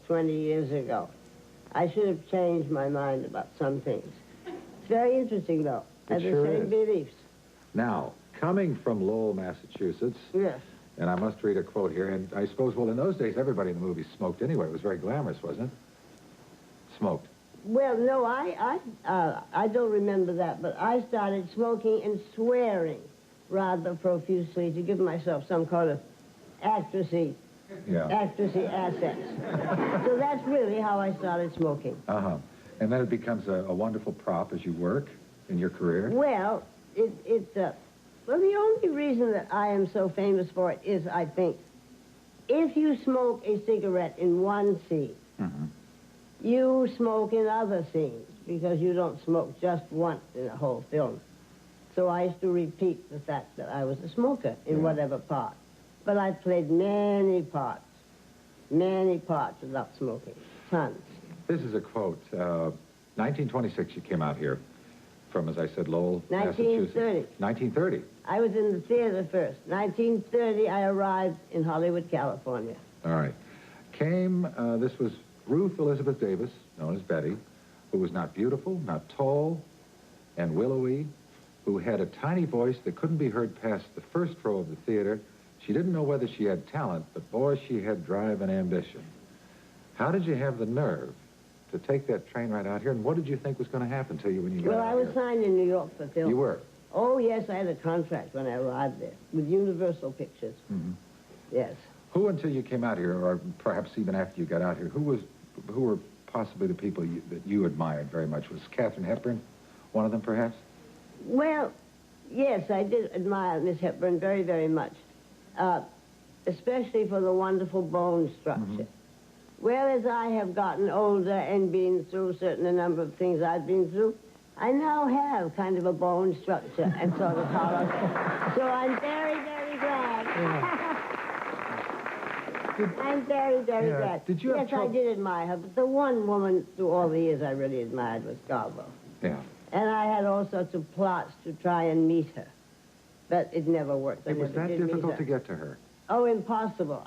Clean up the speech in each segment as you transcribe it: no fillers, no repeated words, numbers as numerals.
20 years ago. I should have changed my mind about some things. It's very interesting, though. I have the same beliefs. Now, coming from Lowell, Massachusetts, yes, and I must read a quote here, and I suppose, well, in those days, everybody in the movies smoked anyway. It was very glamorous, wasn't it? Smoked. Well, no, I don't remember that, but I started smoking and swearing rather profusely to give myself some kind of actressy assets. So that's really how I started smoking. Uh-huh. And then it becomes a wonderful prop as you work in your career? Well, well, the only reason that I am so famous for it is, I think, if you smoke a cigarette in one scene, you smoke in other scenes, because you don't smoke just once in a whole film. So I used to repeat the fact that I was a smoker in whatever part. But I played many parts without smoking, tons. This is a quote. 1926 you came out here from, as I said, Lowell, 1930. Massachusetts. 1930. I was in the theater first. 1930, I arrived in Hollywood, California. All right. This was Ruth Elizabeth Davis, known as Bette, who was not beautiful, not tall, and willowy, who had a tiny voice that couldn't be heard past the first row of the theater. She didn't know whether she had talent, but boy, she had drive and ambition. How did you have the nerve to take that train right out here, and what did you think was going to happen to you when you got out here? Well, I was signed in New York for film. You were? Oh, yes, I had a contract when I arrived there with Universal Pictures. Yes. Who, until you came out here, or perhaps even after you got out here, who were possibly the people that you admired very much? Was Katharine Hepburn one of them, perhaps? Well, yes, I did admire Miss Hepburn very, very much, especially for the wonderful bone structure. Well, as I have gotten older and been through a number of things I've been through, I now have kind of a bone structure and sort of hollow. So I'm very, very glad. I'm very, very glad. Did you have I did admire her, but the one woman through all the years I really admired was Scarborough. Yeah. And I had all sorts of plots to try and meet her, but it never worked. It was that difficult to get to her? Oh, impossible.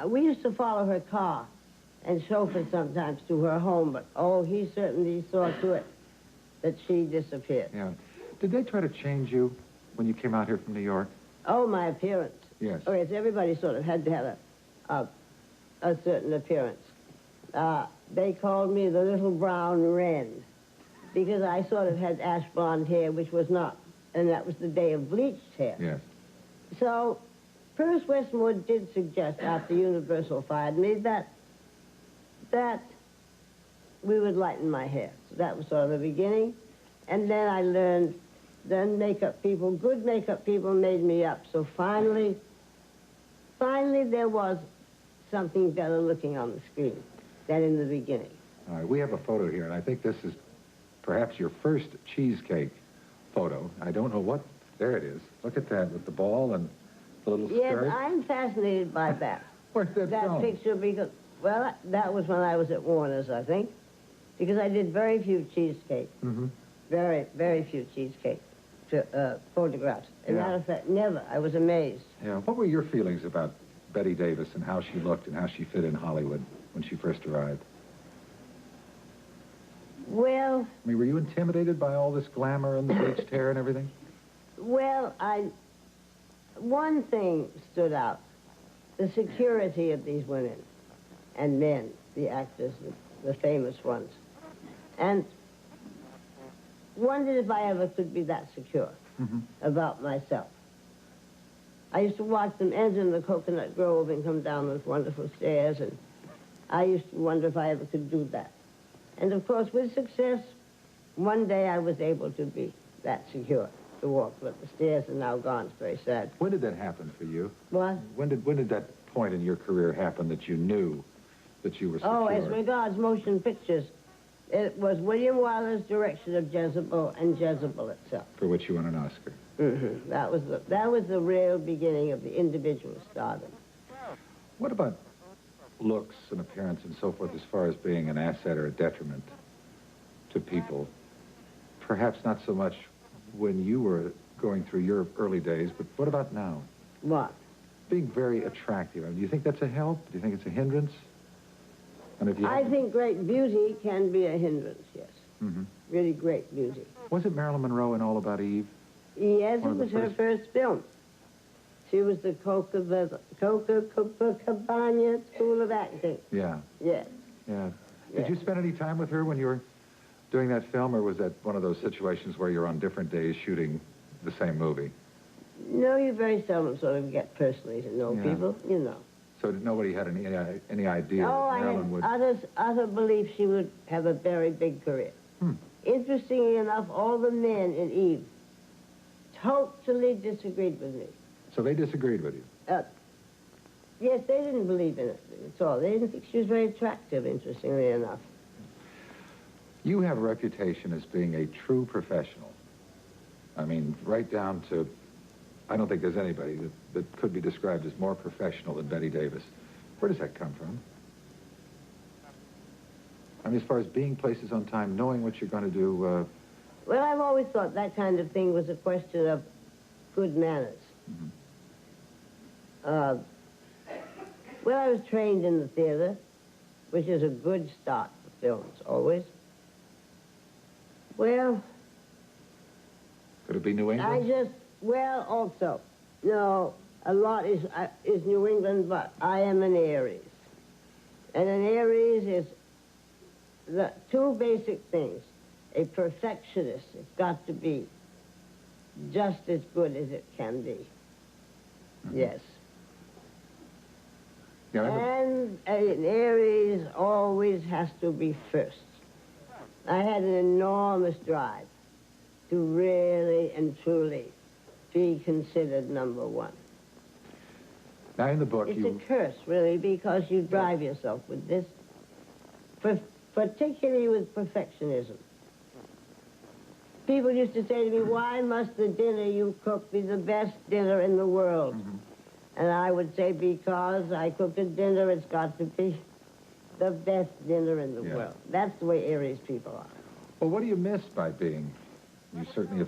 We used to follow her car and chauffeur sometimes to her home, but, oh, he certainly saw to it that she disappeared. Yeah. Did they try to change you when you came out here from New York? Oh, my appearance. Yes. Oh, yes, everybody sort of had to have a certain appearance. They called me the little brown wren, because I sort of had ash blonde hair, which was not, and that was the day of bleached hair. Yes. So, Purse Westmore did suggest, after Universal fired me, that we would lighten my hair. So that was sort of the beginning. And then I learned, then good makeup people made me up. So finally there was something better looking on the screen than in the beginning. All right, we have a photo here, and I think this is perhaps your first cheesecake photo. I don't know what, there it is. Look at that with the ball and the little skirt. Yes, I'm fascinated by that. Where's that from? Picture, because, well, that was when I was at Warner's, I think, because I did very few cheesecakes. Very, very few cheesecake photographs. As a matter of fact, never. I was amazed. Yeah. What were your feelings about Bette Davis and how she looked and how she fit in Hollywood when she first arrived? Well... I mean, were you intimidated by all this glamour and the bleached hair and everything? Well, one thing stood out. The security of these women and men, the actors, the famous ones. And wondered if I ever could be that secure about myself. I used to watch them enter the coconut grove and come down those wonderful stairs, and I used to wonder if I ever could do that. And of course, with success, one day I was able to be that secure to walk, but the stairs are now gone. It's very sad. When did that happen for you? What? When did that point in your career happen that you knew that you were secure? Oh, as regards motion pictures, it was William Wyler's direction of Jezebel and Jezebel itself. For which you won an Oscar. That was the real beginning of the individual stardom. What about looks and appearance and so forth as far as being an asset or a detriment to people? Perhaps not so much when you were going through your early days, but what about now? What? Being very attractive. I mean, do you think that's a help? Do you think it's a hindrance? And if you I think great beauty can be a hindrance, yes. Mm-hmm. Really great beauty. Was it Marilyn Monroe in All About Eve? Yes, it One of the was her first- first film. She was the Copacabana School of Acting. Yeah. Yes. Yeah. Yeah. Did you spend any time with her when you were doing that film, or was that one of those situations where you're on different days shooting the same movie? No, you very seldom sort of get personally to know Yeah. people, you know. So nobody had any idea Oh, that I Marilyn would... had utter belief she would have a very big career. Hmm. Interestingly enough, all the men in Eve totally disagreed with me. So they disagreed with you? Yes, they didn't believe in it at all. They didn't think she was very attractive, interestingly enough. You have a reputation as being a true professional. I mean, right down to... I don't think there's anybody that could be described as more professional than Bette Davis. Where does that come from? I mean, as far as being places on time, knowing what you're going to do... Well, I've always thought that kind of thing was a question of good manners. Mm-hmm. Well, I was trained in the theater, which is a good start for films, always. Well, Could it be New England? Well, also, no, a lot is New England, but I am an Aries. And an Aries is the two basic things. A perfectionist, it's got to be just as good as it can be. Mm-hmm. Yes. Yeah, And an Aries always has to be first. I had an enormous drive to really and truly be considered number one. Now, in the book, It's you... a curse, really, because you drive yourself with this, particularly with perfectionism. People used to say to me, why must the dinner you cook be the best dinner in the world? Mm-hmm. And I would say, because I cook a dinner, it's got to be the best dinner in the Yeah. world. That's the way Aries people are. Well, what do you miss by being... You certainly have